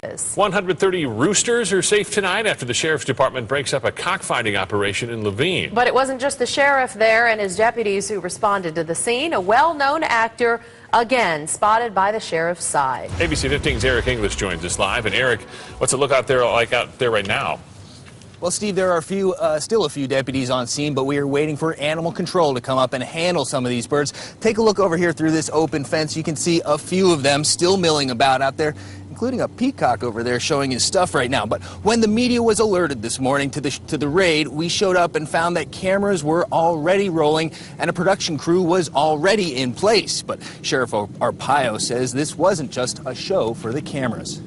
office. 130 roosters are safe tonight after the Sheriff's Department breaks up a cockfighting operation in Laveen. But it wasn't just the sheriff there and his deputies who responded to the scene. A well-known actor, again, spotted by the sheriff's side. ABC 15's Eric English joins us live. And Eric, what's it look out there like out there right now? Well, Steve, there are still a few deputies on scene, but we are waiting for animal control to come up and handle some of these birds. Take a look over here through this open fence. You can see a few of them still milling about out there, including a peacock over there showing his stuff right now. But when the media was alerted this morning to the raid, we showed up and found that cameras were already rolling and a production crew was already in place. But Sheriff Arpaio says this wasn't just a show for the cameras.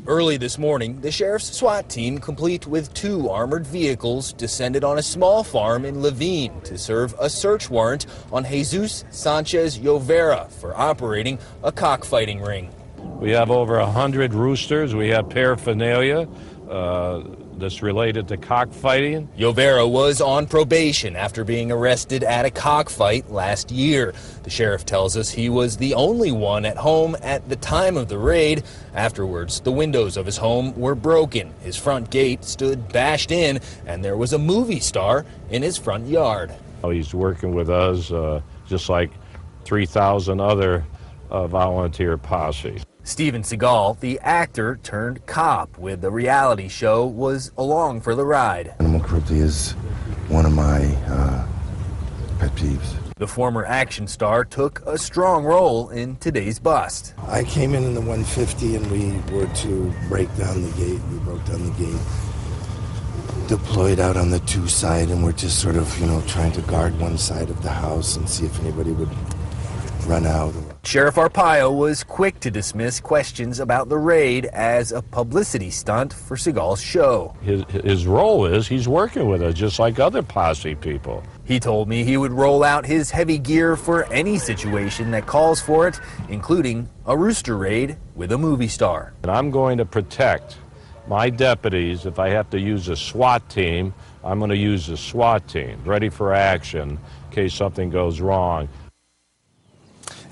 Early this morning, the sheriff's SWAT team, complete with 2 armored vehicles, descended on a small farm in Laveen to serve a search warrant on Jesus Sanchez Llovera for operating a cockfighting ring. We have over 100 roosters. We have paraphernalia that's related to cockfighting. Llovera was on probation after being arrested at a cockfight last year. The sheriff tells us he was the only one at home at the time of the raid. Afterwards, the windows of his home were broken. His front gate stood bashed in, and there was a movie star in his front yard. He's working with us just like 3,000 other volunteer posse. Steven Seagal, the actor turned cop with the reality show, was along for the ride. Animal cruelty is one of my pet peeves. The former action star took a strong role in today's bust. I came in the 150 and we were to break down the gate. We broke down the gate, deployed out on the 2 side, and we're just sort of, trying to guard one side of the house and see if anybody would run out. Sheriff Arpaio was quick to dismiss questions about the raid as a publicity stunt for Seagal's show. His role is he's working with us just like other posse people. He told me he would roll out his heavy gear for any situation that calls for it, including a rooster raid with a movie star. And I'm going to protect my deputies. If I have to use a SWAT team, I'm going to use a SWAT team, ready for action in case something goes wrong.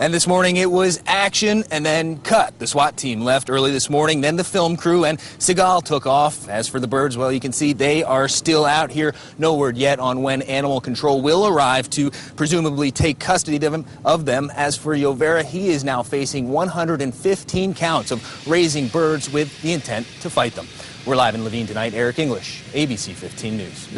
And this morning it was action and then cut. The SWAT team left early this morning, then the film crew, and Seagal took off. As for the birds, well, you can see they are still out here. No word yet on when animal control will arrive to presumably take custody of them. As for Llovera, he is now facing 115 counts of raising birds with the intent to fight them. We're live in Laveen tonight. Eric English, ABC 15 News.